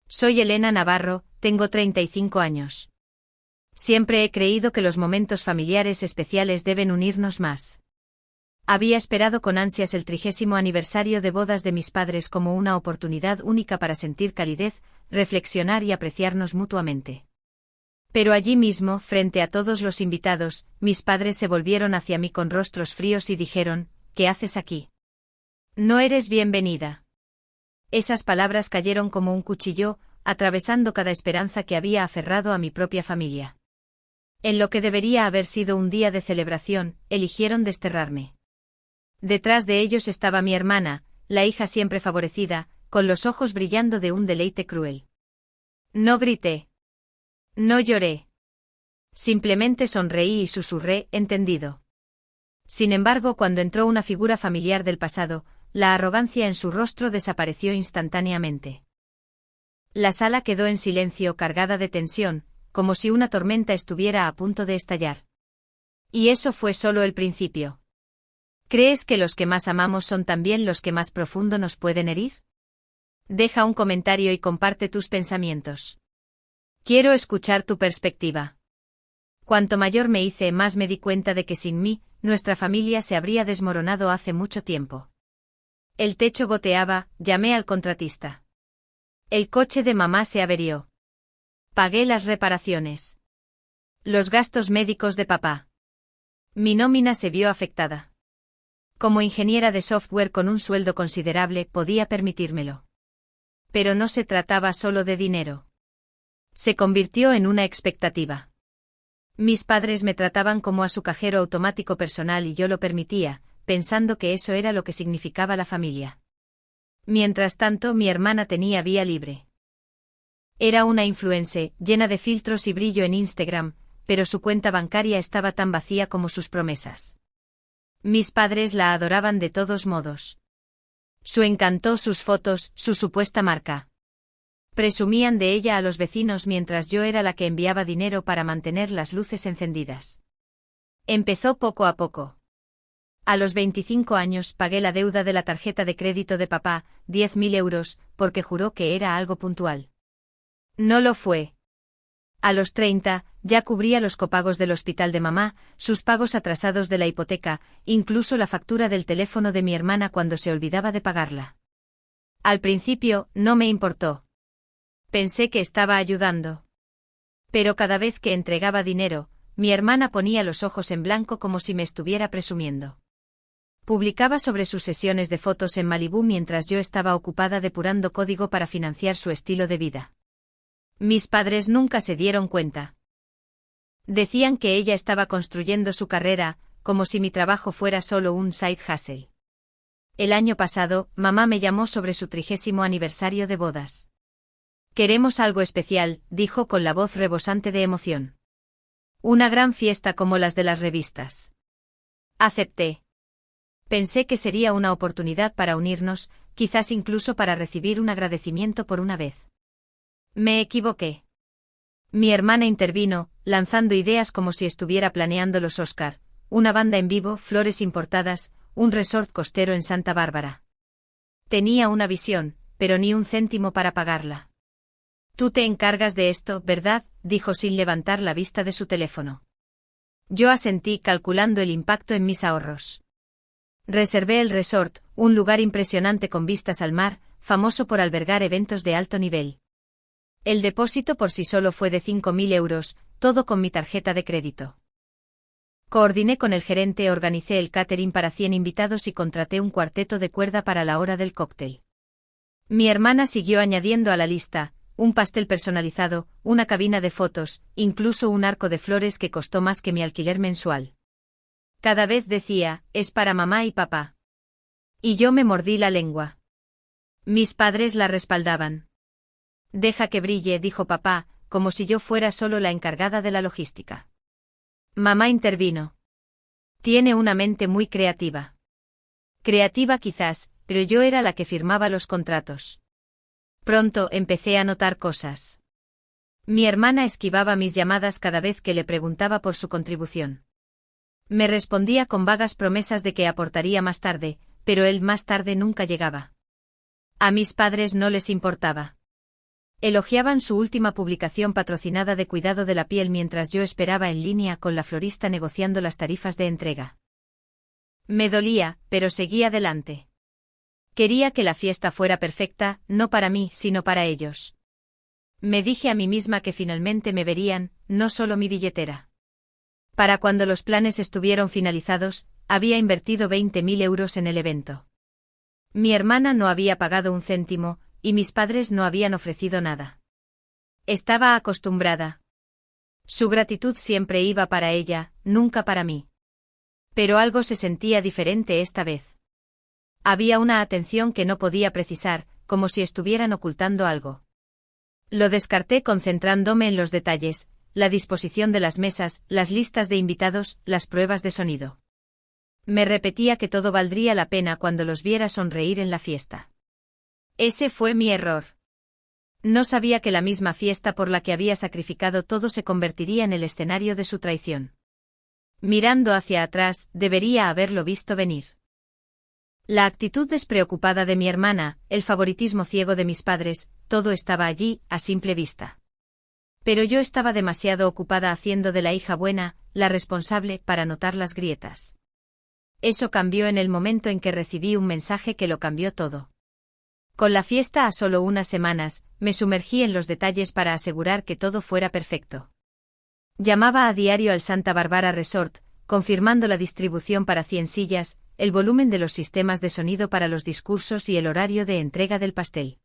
Soy Elena Navarro, tengo 35 años. Siempre he creído que los momentos familiares especiales deben unirnos más. Había esperado con ansias el 30º aniversario de bodas de mis padres como una oportunidad única para sentir calidez, reflexionar y apreciarnos mutuamente. Pero allí mismo, frente a todos los invitados, mis padres se volvieron hacia mí con rostros fríos y dijeron: ¿Qué haces aquí? No eres bienvenida. Esas palabras cayeron como un cuchillo, atravesando cada esperanza que había aferrado a mi propia familia. En lo que debería haber sido un día de celebración, eligieron desterrarme. Detrás de ellos estaba mi hermana, la hija siempre favorecida, con los ojos brillando de un deleite cruel. No grité. No lloré. Simplemente sonreí y susurré, entendido. Sin embargo, cuando entró una figura familiar del pasado, la arrogancia en su rostro desapareció instantáneamente. La sala quedó en silencio, cargada de tensión, como si una tormenta estuviera a punto de estallar. Y eso fue solo el principio. ¿Crees que los que más amamos son también los que más profundo nos pueden herir? Deja un comentario y comparte tus pensamientos. Quiero escuchar tu perspectiva. Cuanto mayor me hice, más me di cuenta de que sin mí, nuestra familia se habría desmoronado hace mucho tiempo. El techo goteaba, llamé al contratista. El coche de mamá se averió. Pagué las reparaciones. Los gastos médicos de papá. Mi nómina se vio afectada. Como ingeniera de software con un sueldo considerable, podía permitírmelo. Pero no se trataba solo de dinero. Se convirtió en una expectativa. Mis padres me trataban como a su cajero automático personal y yo lo permitía, pensando que eso era lo que significaba la familia. Mientras tanto, mi hermana tenía vía libre. Era una influencer, llena de filtros y brillo en Instagram, pero su cuenta bancaria estaba tan vacía como sus promesas. Mis padres la adoraban de todos modos. Su encanto, sus fotos, su supuesta marca. Presumían de ella a los vecinos mientras yo era la que enviaba dinero para mantener las luces encendidas. Empezó poco a poco. A los 25 años pagué la deuda de la tarjeta de crédito de papá, 10.000 euros, porque juró que era algo puntual. No lo fue. A los 30, ya cubría los copagos del hospital de mamá, sus pagos atrasados de la hipoteca, incluso la factura del teléfono de mi hermana cuando se olvidaba de pagarla. Al principio, no me importó. Pensé que estaba ayudando. Pero cada vez que entregaba dinero, mi hermana ponía los ojos en blanco como si me estuviera presumiendo. Publicaba sobre sus sesiones de fotos en Malibú mientras yo estaba ocupada depurando código para financiar su estilo de vida. Mis padres nunca se dieron cuenta. Decían que ella estaba construyendo su carrera, como si mi trabajo fuera solo un side hustle. El año pasado, mamá me llamó sobre su 30º aniversario de bodas. Queremos algo especial, dijo con la voz rebosante de emoción. Una gran fiesta como las de las revistas. Acepté. Pensé que sería una oportunidad para unirnos, quizás incluso para recibir un agradecimiento por una vez. Me equivoqué. Mi hermana intervino, lanzando ideas como si estuviera planeando los Oscar, una banda en vivo, flores importadas, un resort costero en Santa Bárbara. Tenía una visión, pero ni un céntimo para pagarla. Tú te encargas de esto, ¿verdad?, dijo sin levantar la vista de su teléfono. Yo asentí calculando el impacto en mis ahorros. Reservé el resort, un lugar impresionante con vistas al mar, famoso por albergar eventos de alto nivel. El depósito por sí solo fue de 5.000 euros, todo con mi tarjeta de crédito. Coordiné con el gerente, organicé el catering para 100 invitados y contraté un cuarteto de cuerda para la hora del cóctel. Mi hermana siguió añadiendo a la lista, un pastel personalizado, una cabina de fotos, incluso un arco de flores que costó más que mi alquiler mensual. Cada vez decía, es para mamá y papá. Y yo me mordí la lengua. Mis padres la respaldaban. Deja que brille, dijo papá, como si yo fuera solo la encargada de la logística. Mamá intervino. Tiene una mente muy creativa. Creativa quizás, pero yo era la que firmaba los contratos. Pronto empecé a notar cosas. Mi hermana esquivaba mis llamadas cada vez que le preguntaba por su contribución. Me respondía con vagas promesas de que aportaría más tarde, pero el más tarde nunca llegaba. A mis padres no les importaba. Elogiaban su última publicación patrocinada de cuidado de la piel mientras yo esperaba en línea con la florista negociando las tarifas de entrega. Me dolía, pero seguí adelante. Quería que la fiesta fuera perfecta, no para mí, sino para ellos. Me dije a mí misma que finalmente me verían, no solo mi billetera. Para cuando los planes estuvieron finalizados, había invertido 20.000 euros en el evento. Mi hermana no había pagado un céntimo, y mis padres no habían ofrecido nada. Estaba acostumbrada. Su gratitud siempre iba para ella, nunca para mí. Pero algo se sentía diferente esta vez. Había una atención que no podía precisar, como si estuvieran ocultando algo. Lo descarté concentrándome en los detalles, la disposición de las mesas, las listas de invitados, las pruebas de sonido. Me repetía que todo valdría la pena cuando los viera sonreír en la fiesta. Ese fue mi error. No sabía que la misma fiesta por la que había sacrificado todo se convertiría en el escenario de su traición. Mirando hacia atrás, debería haberlo visto venir. La actitud despreocupada de mi hermana, el favoritismo ciego de mis padres, todo estaba allí, a simple vista. Pero yo estaba demasiado ocupada haciendo de la hija buena, la responsable, para notar las grietas. Eso cambió en el momento en que recibí un mensaje que lo cambió todo. Con la fiesta a solo unas semanas, me sumergí en los detalles para asegurar que todo fuera perfecto. Llamaba a diario al Santa Barbara Resort, confirmando la distribución para 100 sillas, el volumen de los sistemas de sonido para los discursos y el horario de entrega del pastel.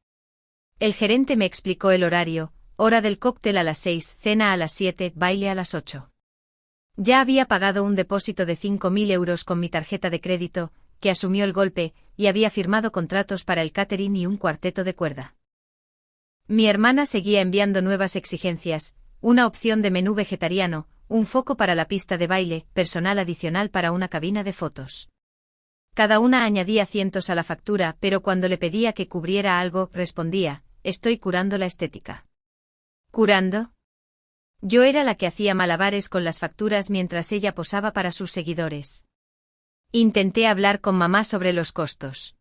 El gerente me explicó el horario: hora del cóctel a las 6, cena a las 7, baile a las 8. Ya había pagado un depósito de 5.000 euros con mi tarjeta de crédito, que asumió el golpe, y había firmado contratos para el catering y un cuarteto de cuerda. Mi hermana seguía enviando nuevas exigencias: una opción de menú vegetariano, un foco para la pista de baile, personal adicional para una cabina de fotos. Cada una añadía cientos a la factura, pero cuando le pedía que cubriera algo, respondía: estoy curando la estética. ¿Curando? Yo era la que hacía malabares con las facturas mientras ella posaba para sus seguidores. Intenté hablar con mamá sobre los costos.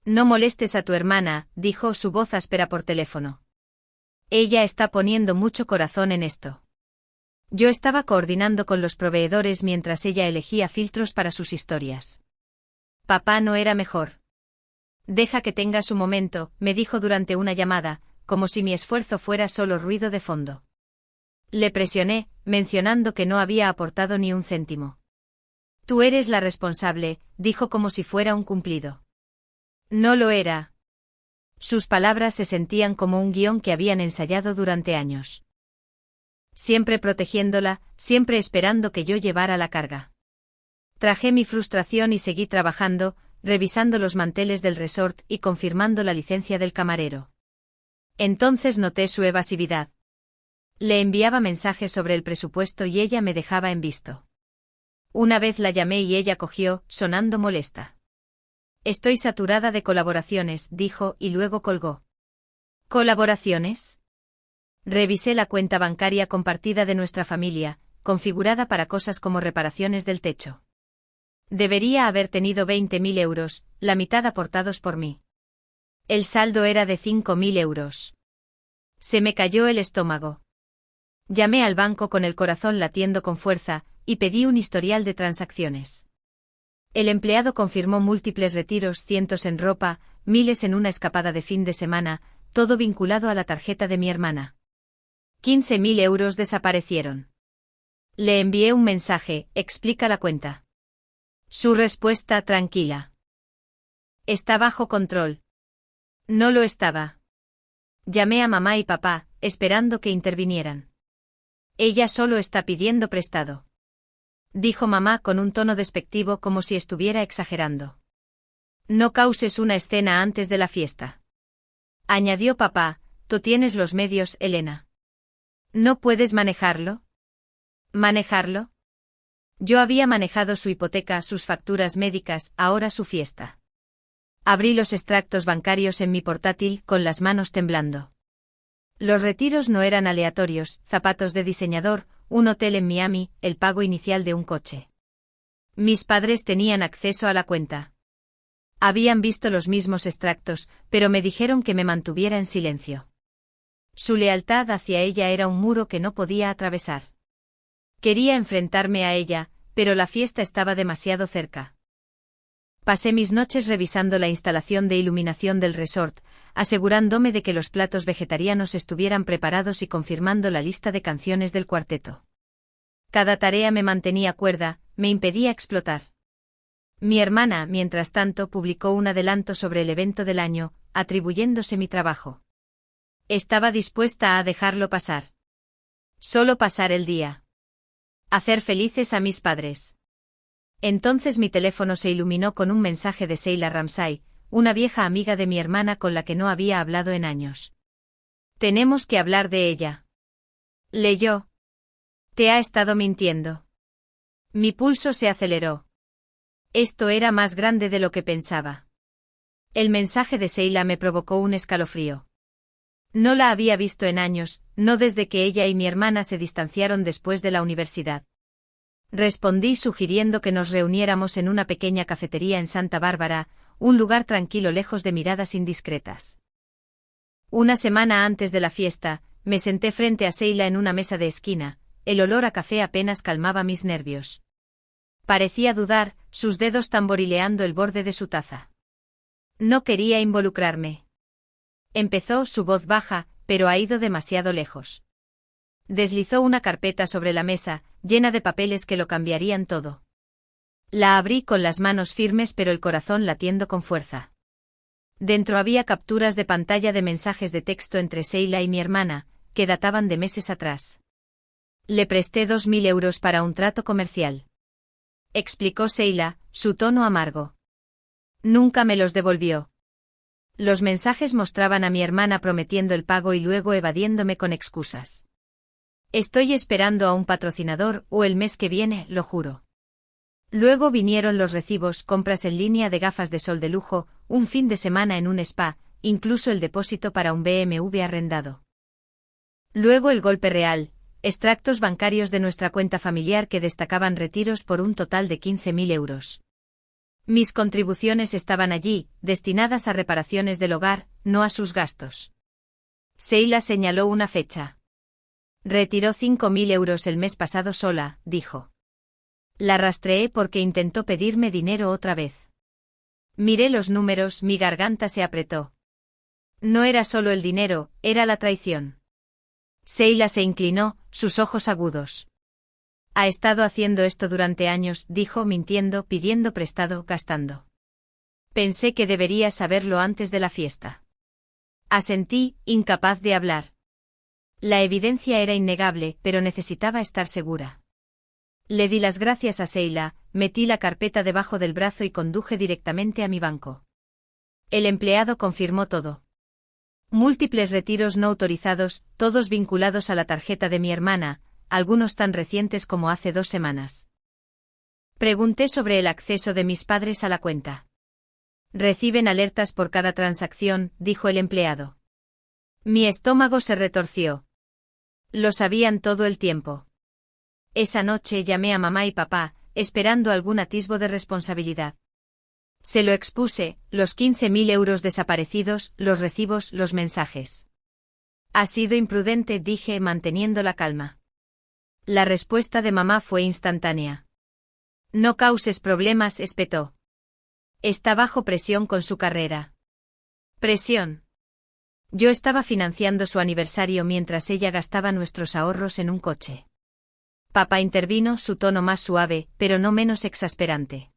No molestes a tu hermana, dijo su voz áspera por teléfono. Ella está poniendo mucho corazón en esto. Yo estaba coordinando con los proveedores mientras ella elegía filtros para sus historias. Papá no era mejor. Deja que tenga su momento, me dijo durante una llamada, como si mi esfuerzo fuera solo ruido de fondo. Le presioné, mencionando que no había aportado ni un céntimo. Tú eres la responsable, dijo como si fuera un cumplido. No lo era. Sus palabras se sentían como un guión que habían ensayado durante años. Siempre protegiéndola, siempre esperando que yo llevara la carga. Traje mi frustración y seguí trabajando, revisando los manteles del resort y confirmando la licencia del camarero. Entonces noté su evasividad. Le enviaba mensajes sobre el presupuesto y ella me dejaba en visto. Una vez la llamé y ella cogió, sonando molesta. Estoy saturada de colaboraciones, dijo, y luego colgó. ¿Colaboraciones? Revisé la cuenta bancaria compartida de nuestra familia, configurada para cosas como reparaciones del techo. Debería haber tenido 20.000 euros, la mitad aportados por mí. El saldo era de 5.000 euros. Se me cayó el estómago. Llamé al banco con el corazón latiendo con fuerza, y pedí un historial de transacciones. El empleado confirmó múltiples retiros, cientos en ropa, miles en una escapada de fin de semana, todo vinculado a la tarjeta de mi hermana. 15.000 euros desaparecieron. Le envié un mensaje: explica la cuenta. Su respuesta: tranquila. Está bajo control. No lo estaba. Llamé a mamá y papá, esperando que intervinieran. Ella solo está pidiendo prestado. Dijo mamá con un tono despectivo como si estuviera exagerando. No causes una escena antes de la fiesta. Añadió papá: tú tienes los medios, Elena. ¿No puedes manejarlo? ¿Manejarlo? Yo había manejado su hipoteca, sus facturas médicas, ahora su fiesta. Abrí los extractos bancarios en mi portátil, con las manos temblando. Los retiros no eran aleatorios: zapatos de diseñador, un hotel en Miami, el pago inicial de un coche. Mis padres tenían acceso a la cuenta. Habían visto los mismos extractos, pero me dijeron que me mantuviera en silencio. Su lealtad hacia ella era un muro que no podía atravesar. Quería enfrentarme a ella, pero la fiesta estaba demasiado cerca. Pasé mis noches revisando la instalación de iluminación del resort, asegurándome de que los platos vegetarianos estuvieran preparados y confirmando la lista de canciones del cuarteto. Cada tarea me mantenía cuerda, me impedía explotar. Mi hermana, mientras tanto, publicó un adelanto sobre el evento del año, atribuyéndose mi trabajo. Estaba dispuesta a dejarlo pasar. Solo pasar el día. Hacer felices a mis padres. Entonces mi teléfono se iluminó con un mensaje de Sheila Ramsay, una vieja amiga de mi hermana con la que no había hablado en años. Tenemos que hablar de ella. Leyó. Te ha estado mintiendo. Mi pulso se aceleró. Esto era más grande de lo que pensaba. El mensaje de Sheila me provocó un escalofrío. No la había visto en años, no desde que ella y mi hermana se distanciaron después de la universidad. Respondí sugiriendo que nos reuniéramos en una pequeña cafetería en Santa Bárbara, un lugar tranquilo lejos de miradas indiscretas. Una semana antes de la fiesta, me senté frente a Sheila en una mesa de esquina, el olor a café apenas calmaba mis nervios. Parecía dudar, sus dedos tamborileando el borde de su taza. No quería involucrarme. Empezó, su voz baja, pero ha ido demasiado lejos. Deslizó una carpeta sobre la mesa, llena de papeles que lo cambiarían todo. La abrí con las manos firmes pero el corazón latiendo con fuerza. Dentro había capturas de pantalla de mensajes de texto entre Sheila y mi hermana, que databan de meses atrás. Le presté 2.000 euros para un trato comercial. Explicó Sheila, su tono amargo. Nunca me los devolvió. Los mensajes mostraban a mi hermana prometiendo el pago y luego evadiéndome con excusas. Estoy esperando a un patrocinador o el mes que viene, lo juro. Luego vinieron los recibos, compras en línea de gafas de sol de lujo, un fin de semana en un spa, incluso el depósito para un BMW arrendado. Luego el golpe real, extractos bancarios de nuestra cuenta familiar que destacaban retiros por un total de 15.000 euros. Mis contribuciones estaban allí, destinadas a reparaciones del hogar, no a sus gastos. Sheila señaló una fecha. Retiró 5.000 euros el mes pasado sola, dijo. La rastreé porque intentó pedirme dinero otra vez. Miré los números, mi garganta se apretó. No era solo el dinero, era la traición. Sheila se inclinó, sus ojos agudos. Ha estado haciendo esto durante años, dijo mintiendo, pidiendo prestado, gastando. Pensé que debería saberlo antes de la fiesta. Asentí, incapaz de hablar. La evidencia era innegable, pero necesitaba estar segura. Le di las gracias a Sheila, metí la carpeta debajo del brazo y conduje directamente a mi banco. El empleado confirmó todo. Múltiples retiros no autorizados, todos vinculados a la tarjeta de mi hermana, algunos tan recientes como hace 2 semanas. Pregunté sobre el acceso de mis padres a la cuenta. Reciben alertas por cada transacción, dijo el empleado. Mi estómago se retorció. Lo sabían todo el tiempo. Esa noche llamé a mamá y papá, esperando algún atisbo de responsabilidad. Se lo expuse, los 15.000 euros desaparecidos, los recibos, los mensajes. Ha sido imprudente, dije manteniendo la calma. La respuesta de mamá fue instantánea. No causes problemas, espetó. Está bajo presión con su carrera. Presión. Yo estaba financiando su aniversario mientras ella gastaba nuestros ahorros en un coche. Papá intervino, su tono más suave, pero no menos exasperante.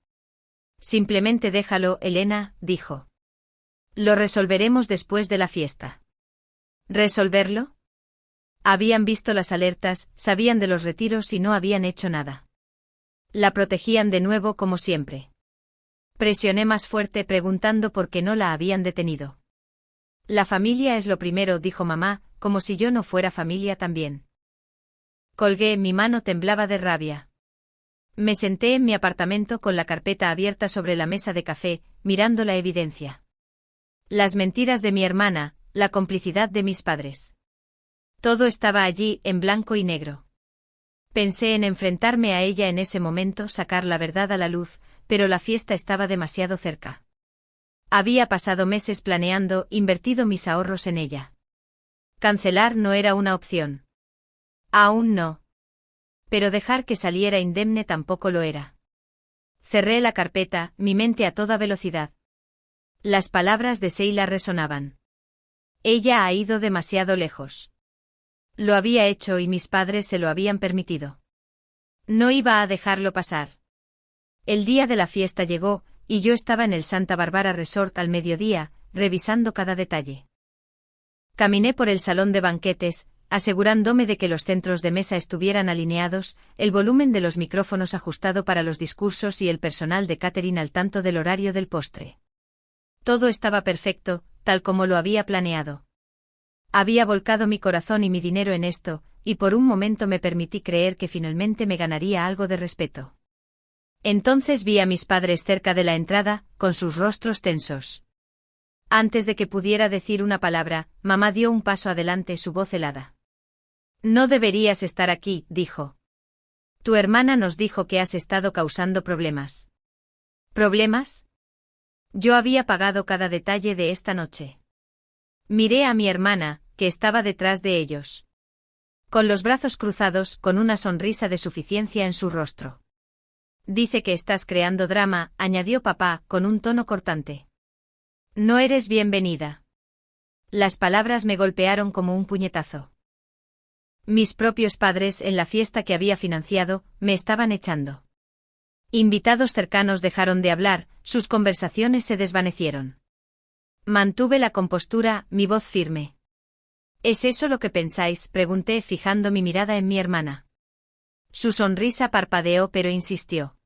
Simplemente déjalo, Elena, dijo. Lo resolveremos después de la fiesta. ¿Resolverlo? Habían visto las alertas, sabían de los retiros y no habían hecho nada. La protegían de nuevo como siempre. Presioné más fuerte preguntando por qué no la habían detenido. La familia es lo primero, dijo mamá, como si yo no fuera familia también. Colgué, mi mano temblaba de rabia. Me senté en mi apartamento con la carpeta abierta sobre la mesa de café, mirando la evidencia. Las mentiras de mi hermana, la complicidad de mis padres. Todo estaba allí, en blanco y negro. Pensé en enfrentarme a ella en ese momento, sacar la verdad a la luz, pero la fiesta estaba demasiado cerca. Había pasado meses planeando, invertido mis ahorros en ella. Cancelar no era una opción. Aún no. Pero dejar que saliera indemne tampoco lo era. Cerré la carpeta, mi mente a toda velocidad. Las palabras de Sheila resonaban. Ella ha ido demasiado lejos. Lo había hecho y mis padres se lo habían permitido. No iba a dejarlo pasar. El día de la fiesta llegó, y yo estaba en el Santa Barbara Resort al mediodía, revisando cada detalle. Caminé por el salón de banquetes, asegurándome de que los centros de mesa estuvieran alineados, el volumen de los micrófonos ajustado para los discursos y el personal de catering al tanto del horario del postre. Todo estaba perfecto, tal como lo había planeado. Había volcado mi corazón y mi dinero en esto, y por un momento me permití creer que finalmente me ganaría algo de respeto. Entonces vi a mis padres cerca de la entrada, con sus rostros tensos. Antes de que pudiera decir una palabra, mamá dio un paso adelante, su voz helada. No deberías estar aquí, dijo. Tu hermana nos dijo que has estado causando problemas. ¿Problemas? Yo había pagado cada detalle de esta noche. Miré a mi hermana, que estaba detrás de ellos. Con los brazos cruzados, con una sonrisa de suficiencia en su rostro. Dice que estás creando drama, añadió papá, con un tono cortante. No eres bienvenida. Las palabras me golpearon como un puñetazo. Mis propios padres, en la fiesta que había financiado, me estaban echando. Invitados cercanos dejaron de hablar, sus conversaciones se desvanecieron. Mantuve la compostura, mi voz firme. ¿Es eso lo que pensáis?, pregunté fijando mi mirada en mi hermana. Su sonrisa parpadeó pero insistió.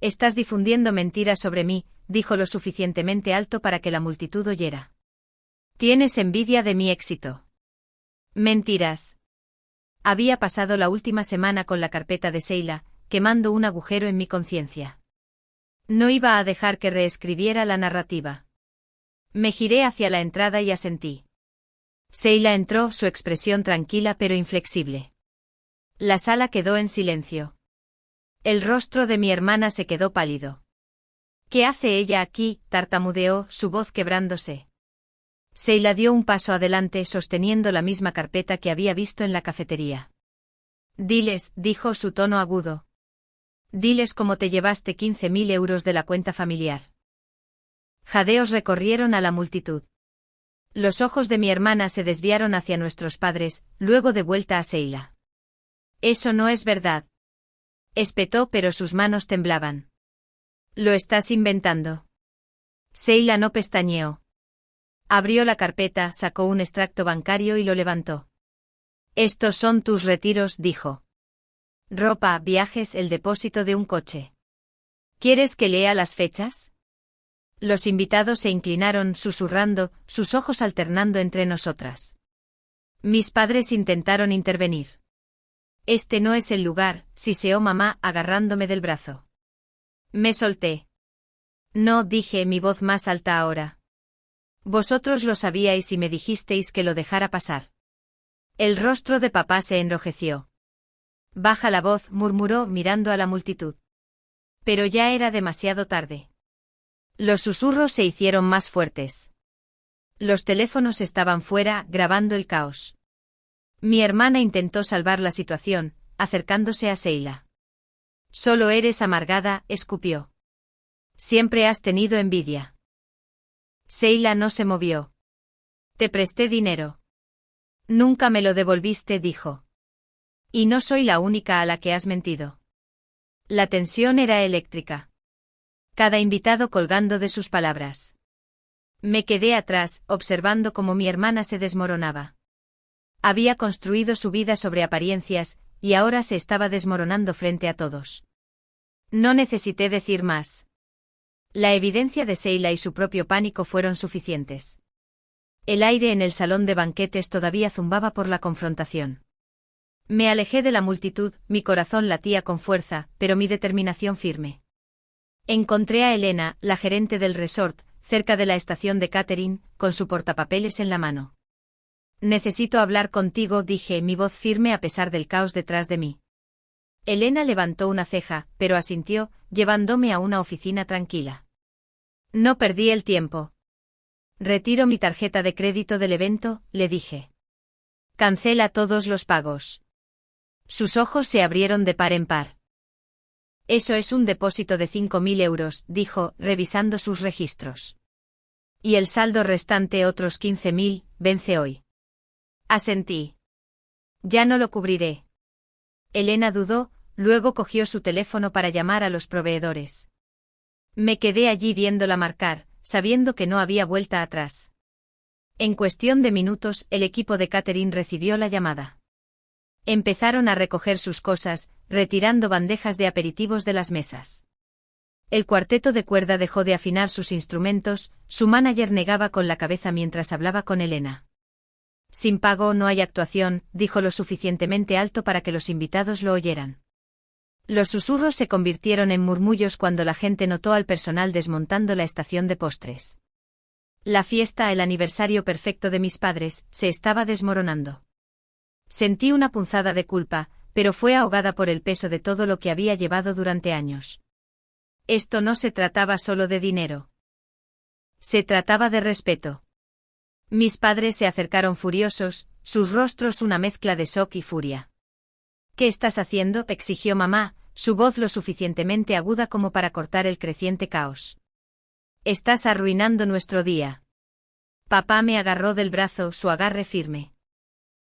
Estás difundiendo mentiras sobre mí, dijo lo suficientemente alto para que la multitud oyera. Tienes envidia de mi éxito. Mentiras. Había pasado la última semana con la carpeta de Sheila, quemando un agujero en mi conciencia. No iba a dejar que reescribiera la narrativa. Me giré hacia la entrada y asentí. Sheila entró, su expresión tranquila pero inflexible. La sala quedó en silencio. El rostro de mi hermana se quedó pálido. ¿Qué hace ella aquí?, tartamudeó, su voz quebrándose. Sheila dio un paso adelante sosteniendo la misma carpeta que había visto en la cafetería. Diles, dijo su tono agudo. Diles cómo te llevaste 15.000 euros de la cuenta familiar. Jadeos recorrieron a la multitud. Los ojos de mi hermana se desviaron hacia nuestros padres, luego de vuelta a Sheila. Eso no es verdad. Espetó, pero sus manos temblaban. Lo estás inventando. Sheila no pestañeó. Abrió la carpeta, sacó un extracto bancario y lo levantó. Estos son tus retiros, dijo. Ropa, viajes, el depósito de un coche. ¿Quieres que lea las fechas? Los invitados se inclinaron susurrando, sus ojos alternando entre nosotras. Mis padres intentaron intervenir. Este no es el lugar, siseó mamá agarrándome del brazo. Me solté. No, dije, mi voz más alta ahora. Vosotros lo sabíais y me dijisteis que lo dejara pasar. El rostro de papá se enrojeció. Baja la voz, murmuró mirando a la multitud. Pero ya era demasiado tarde. Los susurros se hicieron más fuertes. Los teléfonos estaban fuera, grabando el caos. Mi hermana intentó salvar la situación, acercándose a Sheila. Solo eres amargada, escupió. Siempre has tenido envidia. Sheila no se movió. Te presté dinero. Nunca me lo devolviste, dijo. Y no soy la única a la que has mentido. La tensión era eléctrica. Cada invitado colgando de sus palabras. Me quedé atrás, observando cómo mi hermana se desmoronaba. Había construido su vida sobre apariencias, y ahora se estaba desmoronando frente a todos. No necesité decir más. La evidencia de Sheila y su propio pánico fueron suficientes. El aire en el salón de banquetes todavía zumbaba por la confrontación. Me alejé de la multitud, mi corazón latía con fuerza, pero mi determinación firme. Encontré a Elena, la gerente del resort, cerca de la estación de catering, con su portapapeles en la mano. Necesito hablar contigo, dije, mi voz firme a pesar del caos detrás de mí. Elena levantó una ceja, pero asintió, llevándome a una oficina tranquila. No perdí el tiempo. Retiro mi tarjeta de crédito del evento, le dije. Cancela todos los pagos. Sus ojos se abrieron de par en par. Eso es un depósito de 5.000 euros, dijo, revisando sus registros. Y el saldo restante otros 15.000, vence hoy. Asentí. Ya no lo cubriré. Elena dudó, luego cogió su teléfono para llamar a los proveedores. Me quedé allí viéndola marcar, sabiendo que no había vuelta atrás. En cuestión de minutos, el equipo de catering recibió la llamada. Empezaron a recoger sus cosas, retirando bandejas de aperitivos de las mesas. El cuarteto de cuerda dejó de afinar sus instrumentos, su manager negaba con la cabeza mientras hablaba con Elena. Sin pago no hay actuación, dijo lo suficientemente alto para que los invitados lo oyeran. Los susurros se convirtieron en murmullos cuando la gente notó al personal desmontando la estación de postres. La fiesta, el aniversario perfecto de mis padres, se estaba desmoronando. Sentí una punzada de culpa, pero fue ahogada por el peso de todo lo que había llevado durante años. Esto no se trataba solo de dinero. Se trataba de respeto. Mis padres se acercaron furiosos, sus rostros una mezcla de shock y furia. ¿Qué estás haciendo?, exigió mamá, su voz lo suficientemente aguda como para cortar el creciente caos. Estás arruinando nuestro día. Papá me agarró del brazo, su agarre firme.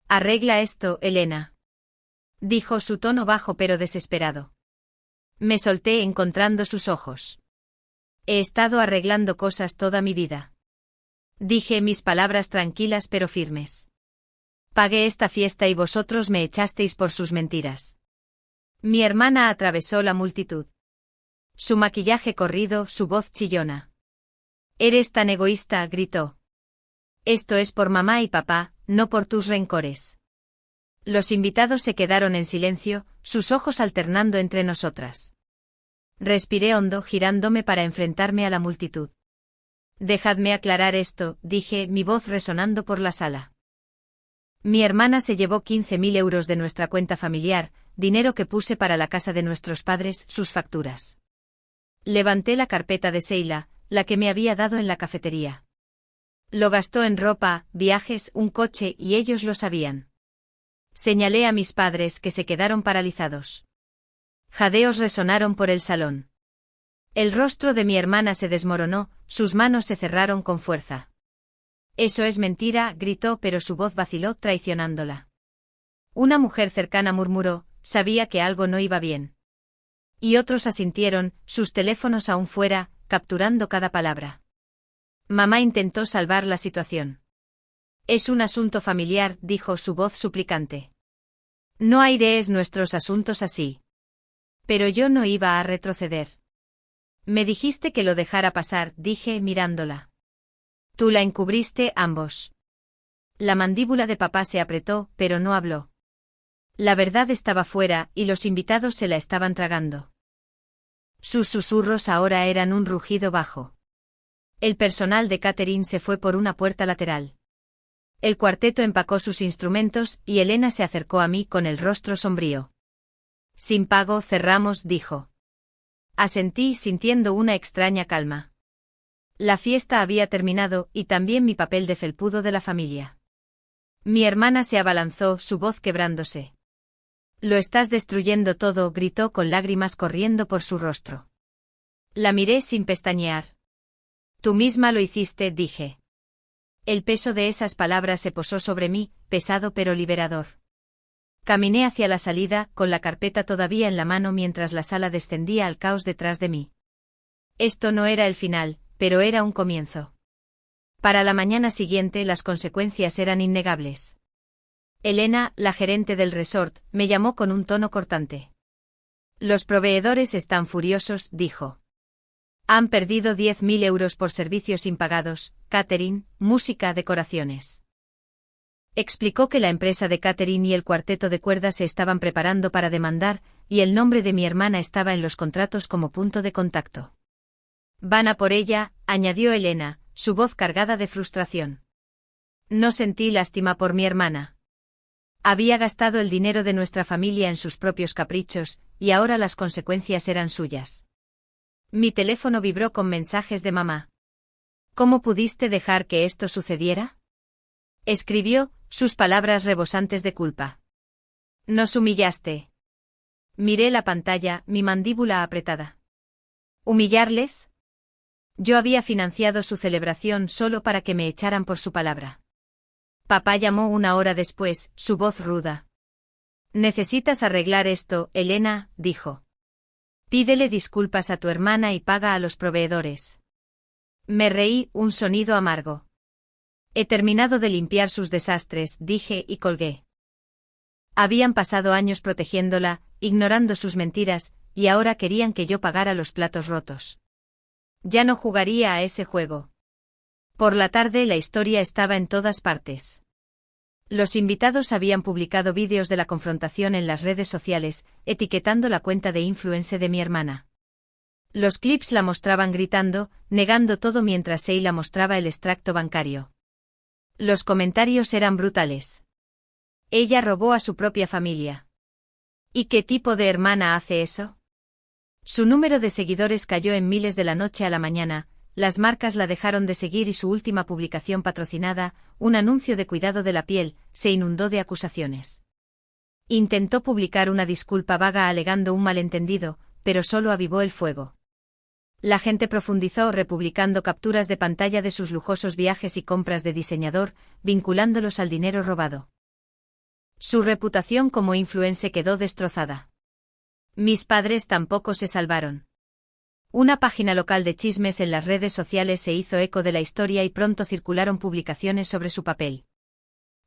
Arregla esto, Elena. Dijo, su tono bajo pero desesperado. Me solté encontrando sus ojos. He estado arreglando cosas toda mi vida. Dije mis palabras tranquilas pero firmes. Pagué esta fiesta y vosotros me echasteis por sus mentiras. Mi hermana atravesó la multitud. Su maquillaje corrido, su voz chillona. Eres tan egoísta, gritó. Esto es por mamá y papá, no por tus rencores. Los invitados se quedaron en silencio, sus ojos alternando entre nosotras. Respiré hondo, girándome para enfrentarme a la multitud. Dejadme aclarar esto, dije, mi voz resonando por la sala. Mi hermana se llevó 15.000 euros de nuestra cuenta familiar, dinero que puse para la casa de nuestros padres, sus facturas. Levanté la carpeta de Seila, la que me había dado en la cafetería. Lo gastó en ropa, viajes, un coche y ellos lo sabían. Señalé a mis padres que se quedaron paralizados. Jadeos resonaron por el salón. El rostro de mi hermana se desmoronó, sus manos se cerraron con fuerza. Eso es mentira, gritó, pero su voz vaciló traicionándola. Una mujer cercana murmuró, sabía que algo no iba bien. Y otros asintieron, sus teléfonos aún fuera, capturando cada palabra. Mamá intentó salvar la situación. Es un asunto familiar, dijo, su voz suplicante. No airees nuestros asuntos así. Pero yo no iba a retroceder. Me dijiste que lo dejara pasar, dije mirándola. Tú la encubriste, ambos. La mandíbula de papá se apretó, pero no habló. La verdad estaba fuera, y los invitados se la estaban tragando. Sus susurros ahora eran un rugido bajo. El personal de catering se fue por una puerta lateral. El cuarteto empacó sus instrumentos, y Elena se acercó a mí con el rostro sombrío. Sin pago cerramos, dijo. Asentí sintiendo una extraña calma. La fiesta había terminado, y también mi papel de felpudo de la familia. Mi hermana se abalanzó, su voz quebrándose. Lo estás destruyendo todo, gritó con lágrimas corriendo por su rostro. La miré sin pestañear. Tú misma lo hiciste, dije. El peso de esas palabras se posó sobre mí, pesado pero liberador. Caminé hacia la salida, con la carpeta todavía en la mano mientras la sala descendía al caos detrás de mí. Esto no era el final, pero era un comienzo. Para la mañana siguiente las consecuencias eran innegables. Elena, la gerente del resort, me llamó con un tono cortante. Los proveedores están furiosos, dijo. Han perdido 10.000 euros por servicios impagados, catering, música, decoraciones. Explicó que la empresa de catering y el cuarteto de cuerda se estaban preparando para demandar, y el nombre de mi hermana estaba en los contratos como punto de contacto. Van a por ella, añadió Elena, su voz cargada de frustración. No sentí lástima por mi hermana. Había gastado el dinero de nuestra familia en sus propios caprichos, y ahora las consecuencias eran suyas. Mi teléfono vibró con mensajes de mamá. ¿Cómo pudiste dejar que esto sucediera? Escribió, sus palabras rebosantes de culpa. Nos humillaste. Miré la pantalla, mi mandíbula apretada. ¿Humillarles? Yo había financiado su celebración solo para que me echaran por su palabra. Papá llamó 1 hora después, su voz ruda. Necesitas arreglar esto, Elena, dijo. Pídele disculpas a tu hermana y paga a los proveedores. Me reí, un sonido amargo. He terminado de limpiar sus desastres, dije y colgué. Habían pasado años protegiéndola, ignorando sus mentiras, y ahora querían que yo pagara los platos rotos. Ya no jugaría a ese juego. Por la tarde la historia estaba en todas partes. Los invitados habían publicado vídeos de la confrontación en las redes sociales, etiquetando la cuenta de influencer de mi hermana. Los clips la mostraban gritando, negando todo mientras Sheila mostraba el extracto bancario. Los comentarios eran brutales. Ella robó a su propia familia. ¿Y qué tipo de hermana hace eso? Su número de seguidores cayó en miles de la noche a la mañana, las marcas la dejaron de seguir y su última publicación patrocinada, un anuncio de cuidado de la piel, se inundó de acusaciones. Intentó publicar una disculpa vaga alegando un malentendido, pero solo avivó el fuego. La gente profundizó republicando capturas de pantalla de sus lujosos viajes y compras de diseñador, vinculándolos al dinero robado. Su reputación como influencer quedó destrozada. Mis padres tampoco se salvaron. Una página local de chismes en las redes sociales se hizo eco de la historia y pronto circularon publicaciones sobre su papel.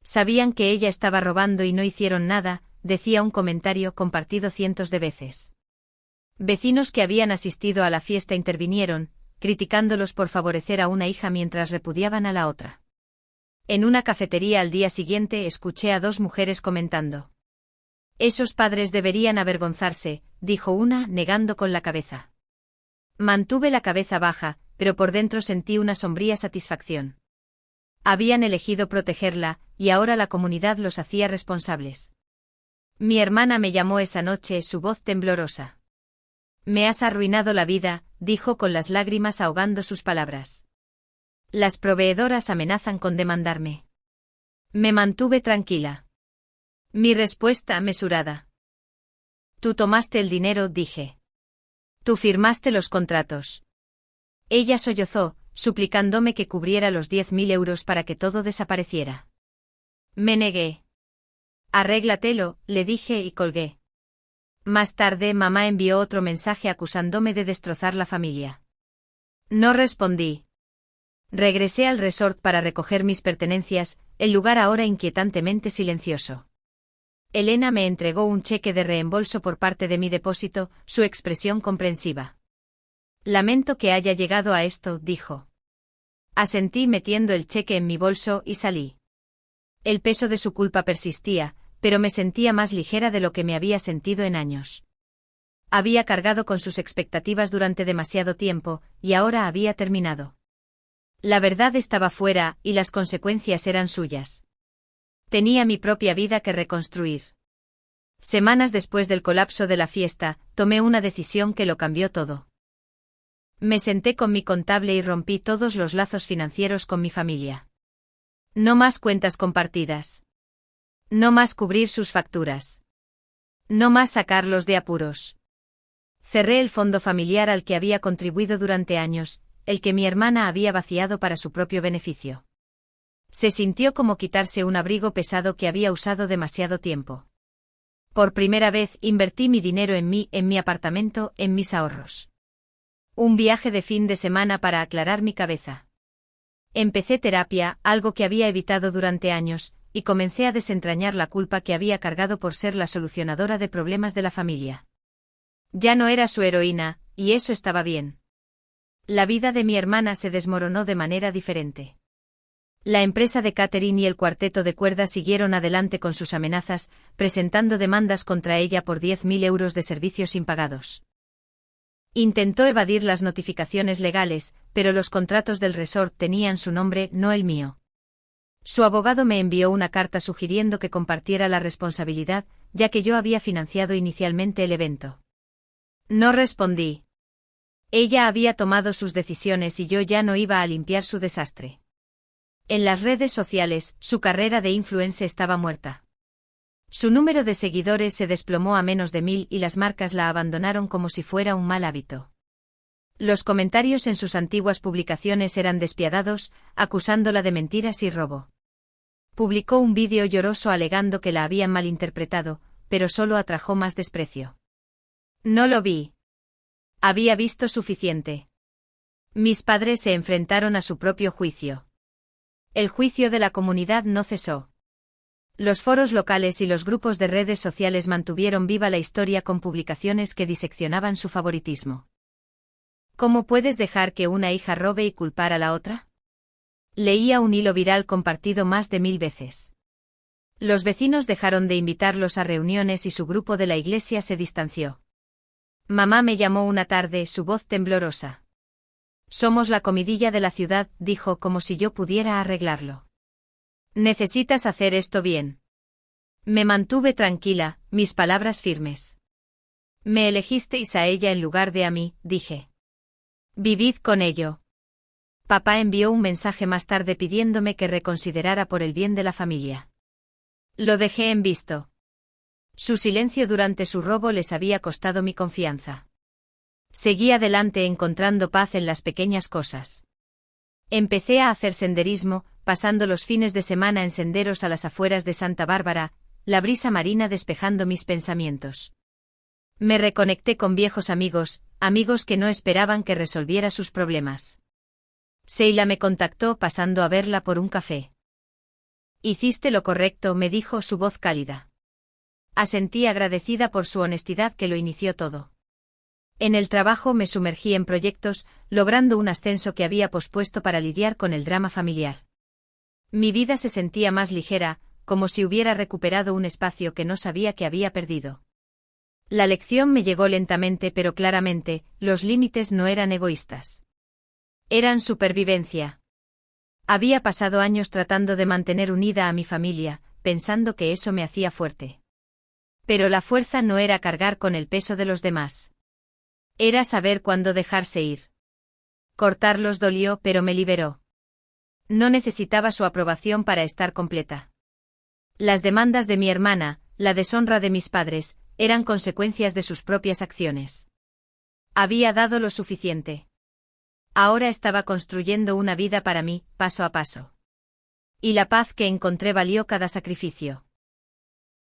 Sabían que ella estaba robando y no hicieron nada, decía un comentario compartido cientos de veces. Vecinos que habían asistido a la fiesta intervinieron, criticándolos por favorecer a una hija mientras repudiaban a la otra. En una cafetería al día siguiente escuché a 2 mujeres comentando. Esos padres deberían avergonzarse, dijo una, negando con la cabeza. Mantuve la cabeza baja, pero por dentro sentí una sombría satisfacción. Habían elegido protegerla, y ahora la comunidad los hacía responsables. Mi hermana me llamó esa noche, su voz temblorosa. Me has arruinado la vida, dijo con las lágrimas ahogando sus palabras. Las proveedoras amenazan con demandarme. Me mantuve tranquila. Mi respuesta mesurada. Tú tomaste el dinero, dije. Tú firmaste los contratos. Ella sollozó, suplicándome que cubriera los 10.000 euros para que todo desapareciera. Me negué. Arréglatelo, le dije y colgué. Más tarde mamá envió otro mensaje acusándome de destrozar la familia. No respondí. Regresé al resort para recoger mis pertenencias, el lugar ahora inquietantemente silencioso. Elena me entregó un cheque de reembolso por parte de mi depósito, su expresión comprensiva. Lamento que haya llegado a esto, dijo. Asentí metiendo el cheque en mi bolso y salí. El peso de su culpa persistía, pero me sentía más ligera de lo que me había sentido en años. Había cargado con sus expectativas durante demasiado tiempo, y ahora había terminado. La verdad estaba fuera, y las consecuencias eran suyas. Tenía mi propia vida que reconstruir. Semanas después del colapso de la fiesta, tomé una decisión que lo cambió todo. Me senté con mi contable y rompí todos los lazos financieros con mi familia. No más cuentas compartidas. No más cubrir sus facturas. No más sacarlos de apuros. Cerré el fondo familiar al que había contribuido durante años, el que mi hermana había vaciado para su propio beneficio. Se sintió como quitarse un abrigo pesado que había usado demasiado tiempo. Por primera vez invertí mi dinero en mi apartamento, en mis ahorros. Un viaje de fin de semana para aclarar mi cabeza. Empecé terapia, algo que había evitado durante años, y comencé a desentrañar la culpa que había cargado por ser la solucionadora de problemas de la familia. Ya no era su heroína, y eso estaba bien. La vida de mi hermana se desmoronó de manera diferente. La empresa de catering y el cuarteto de cuerda siguieron adelante con sus amenazas, presentando demandas contra ella por 10.000 euros de servicios impagados. Intentó evadir las notificaciones legales, pero los contratos del resort tenían su nombre, no el mío. Su abogado me envió una carta sugiriendo que compartiera la responsabilidad, ya que yo había financiado inicialmente el evento. No respondí. Ella había tomado sus decisiones y yo ya no iba a limpiar su desastre. En las redes sociales, su carrera de influencer estaba muerta. Su número de seguidores se desplomó a menos de 1000 y las marcas la abandonaron como si fuera un mal hábito. Los comentarios en sus antiguas publicaciones eran despiadados, acusándola de mentiras y robo. Publicó un vídeo lloroso alegando que la habían malinterpretado, pero solo atrajo más desprecio. No lo vi. Había visto suficiente. Mis padres se enfrentaron a su propio juicio. El juicio de la comunidad no cesó. Los foros locales y los grupos de redes sociales mantuvieron viva la historia con publicaciones que diseccionaban su favoritismo. ¿Cómo puedes dejar que una hija robe y culpar a la otra? Leía un hilo viral compartido más de 1000 veces. Los vecinos dejaron de invitarlos a reuniones y su grupo de la iglesia se distanció. Mamá me llamó una tarde, su voz temblorosa. Somos la comidilla de la ciudad, dijo como si yo pudiera arreglarlo. Necesitas hacer esto bien. Me mantuve tranquila, mis palabras firmes. Me elegisteis a ella en lugar de a mí, dije. Vivid con ello. Papá envió un mensaje más tarde pidiéndome que reconsiderara por el bien de la familia. Lo dejé en visto. Su silencio durante su robo les había costado mi confianza. Seguí adelante encontrando paz en las pequeñas cosas. Empecé a hacer senderismo, pasando los fines de semana en senderos a las afueras de Santa Bárbara, la brisa marina despejando mis pensamientos. Me reconecté con viejos amigos, amigos que no esperaban que resolviera sus problemas. Sheila me contactó pasando a verla por un café. Hiciste lo correcto, me dijo su voz cálida. Asentí agradecida por su honestidad que lo inició todo. En el trabajo me sumergí en proyectos, logrando un ascenso que había pospuesto para lidiar con el drama familiar. Mi vida se sentía más ligera, como si hubiera recuperado un espacio que no sabía que había perdido. La lección me llegó lentamente pero claramente, los límites no eran egoístas. Eran supervivencia. Había pasado años tratando de mantener unida a mi familia, pensando que eso me hacía fuerte. Pero la fuerza no era cargar con el peso de los demás. Era saber cuándo dejarse ir. Cortarlos dolió, pero me liberó. No necesitaba su aprobación para estar completa. Las demandas de mi hermana, la deshonra de mis padres, eran consecuencias de sus propias acciones. Había dado lo suficiente. Ahora estaba construyendo una vida para mí, paso a paso. Y la paz que encontré valió cada sacrificio.